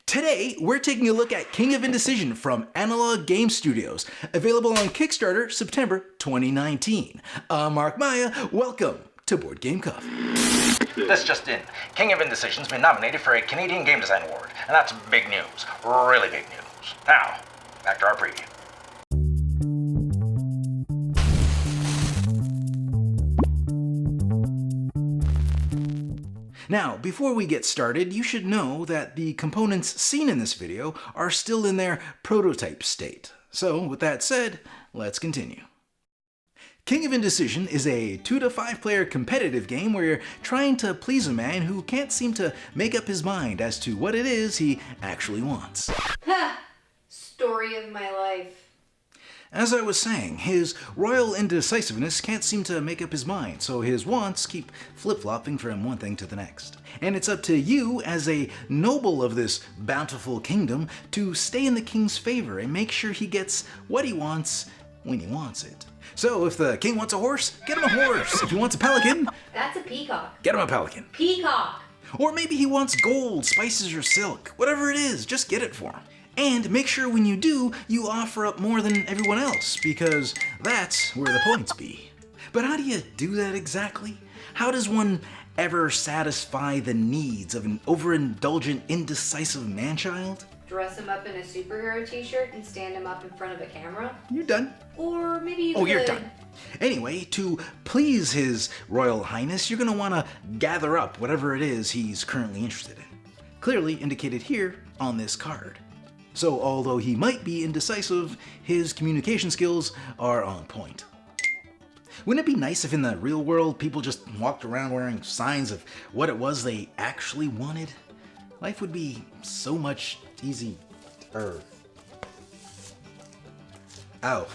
Today, we're taking a look at King of Indecision from Analog Game Studios, available on Kickstarter September 2019. I'm Mark Maya, welcome to Board Game Coffee. This just in. King of Indecision's been nominated for a Canadian Game Design Award, and that's big news. Really big news. Now, back to our preview. Now, before we get started, you should know that the components seen in this video are still in their prototype state. So, with that said, let's continue. King of Indecision is a 2 to 5 player competitive game where you're trying to please a man who can't seem to make up his mind as to what it is he actually wants. Ha! Story of my life. As I was saying, his royal indecisiveness can't seem to make up his mind, so his wants keep flip-flopping from one thing to the next. And it's up to you, as a noble of this bountiful kingdom, to stay in the king's favor and make sure he gets what he wants when he wants it. So if the king wants a horse, get him a horse. If he wants a pelican, That's a peacock. get him a pelican. Peacock! Or maybe he wants gold, spices, or silk. Whatever it is, just get it for him. And make sure when you do, you offer up more than everyone else, because that's where the points be. But how do you do that exactly? How does one ever satisfy the needs of an overindulgent, indecisive man-child? Dress him up in a superhero t-shirt and stand him up in front of a camera? You're done. Or maybe you could... Oh, you're done. Anyway, to please His Royal Highness, you're going to want to gather up whatever it is he's currently interested in. Clearly indicated here on this card. So although he might be indecisive, his communication skills are on point. Wouldn't it be nice if in the real world people just walked around wearing signs of what it was they actually wanted? Life would be so much easier. Oh,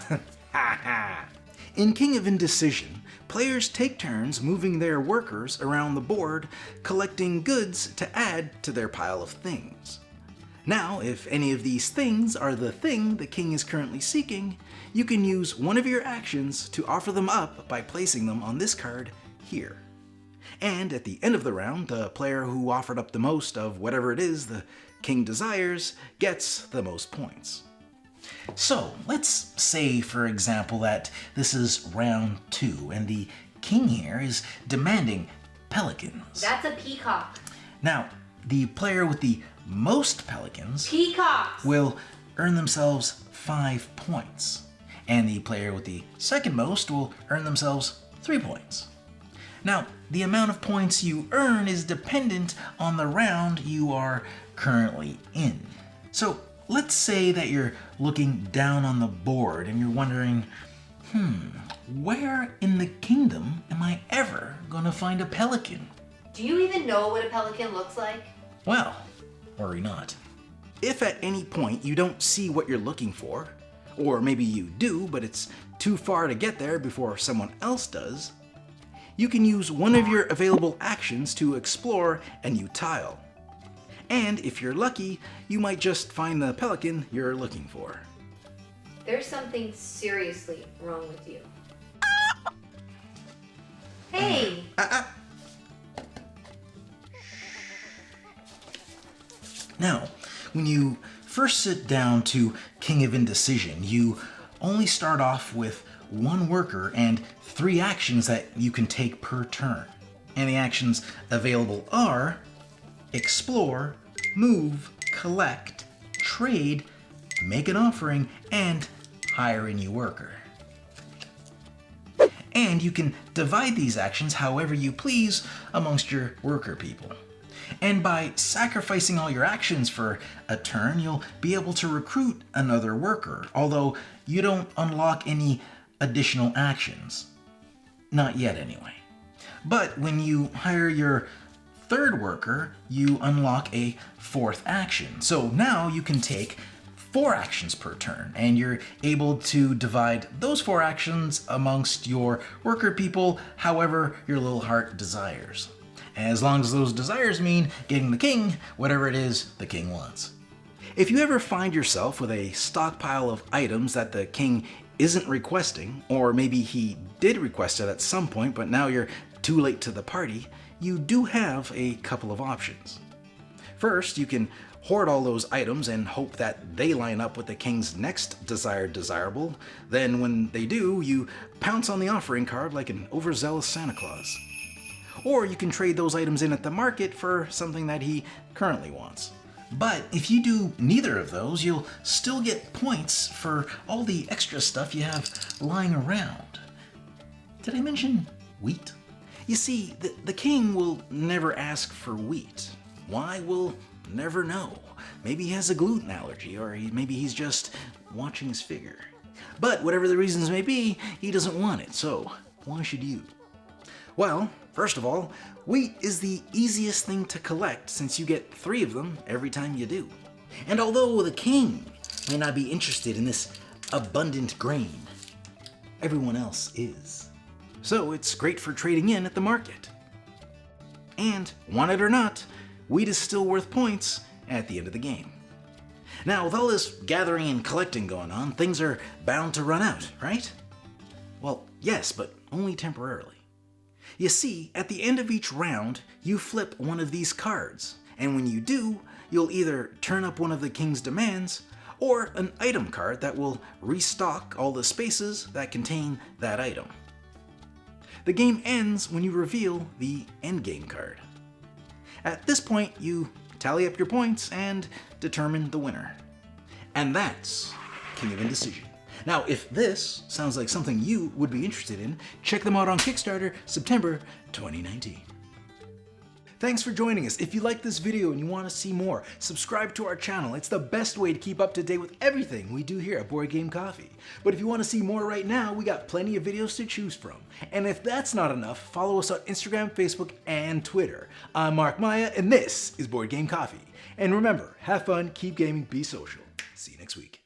in King of Indecision, players take turns moving their workers around the board, collecting goods to add to their pile of things. Now, if any of these things are the thing the king is currently seeking, you can use one of your actions to offer them up by placing them on this card here. And at the end of the round, the player who offered up the most of whatever it is the king desires gets the most points. So, let's say, for example, that this is round 2, and the king here is demanding pelicans. That's a peacock. Now, the player with the most pelicans Peacocks! will earn themselves 5 points, and the player with the second most will earn themselves 3 points. Now, the amount of points you earn is dependent on the round you are currently in. So, let's say that you're looking down on the board and you're wondering, where in the kingdom am I ever gonna find a pelican? Do you even know what a pelican looks like? Well, worry not. If at any point you don't see what you're looking for, or maybe you do, but it's too far to get there before someone else does, you can use one of your available actions to explore a new tile. And if you're lucky, you might just find the pelican you're looking for. There's something seriously wrong with you. Hey! Now, when you first sit down to King of Indecision, you only start off with one worker and 3 actions that you can take per turn. And the actions available are explore, move, collect, trade, make an offering, and hire a new worker. And you can divide these actions however you please amongst your worker people. And by sacrificing all your actions for a turn, you'll be able to recruit another worker, although you don't unlock any additional actions. Not yet, anyway. But when you hire your 3rd worker, you unlock a 4th action. So now you can take 4 actions per turn, and you're able to divide those 4 actions amongst your worker people however your little heart desires. As long as those desires mean getting the king whatever it is the king wants. If you ever find yourself with a stockpile of items that the king isn't requesting, or maybe he did request it at some point but now you're too late to the party, you do have a couple of options. First, you can hoard all those items and hope that they line up with the king's next desired desirable. Then when they do, you pounce on the offering card like an overzealous Santa Claus. Or you can trade those items in at the market for something that he currently wants. But if you do neither of those, you'll still get points for all the extra stuff you have lying around. Did I mention wheat? You see, the king will never ask for wheat. Why? We'll never know. Maybe he has a gluten allergy, or maybe he's just watching his figure. But whatever the reasons may be, he doesn't want it, so why should you? Well, first of all, wheat is the easiest thing to collect since you get 3 of them every time you do. And although the king may not be interested in this abundant grain, everyone else is. So it's great for trading in at the market. And, want it or not, wheat is still worth points at the end of the game. Now, with all this gathering and collecting going on, things are bound to run out, right? Well, yes, but only temporarily. You see, at the end of each round, you flip one of these cards, and when you do, you'll either turn up one of the king's demands, or an item card that will restock all the spaces that contain that item. The game ends when you reveal the Endgame Card. At this point, you tally up your points and determine the winner. And that's King of Indecision. Now, if this sounds like something you would be interested in, check them out on Kickstarter, September 2019. Thanks for joining us. If you like this video and you want to see more, subscribe to our channel. It's the best way to keep up to date with everything we do here at Board Game Coffee. But if you want to see more right now, we got plenty of videos to choose from. And if that's not enough, follow us on Instagram, Facebook, and Twitter. I'm Mark Maya, and this is Board Game Coffee. And remember, have fun, keep gaming, be social. See you next week.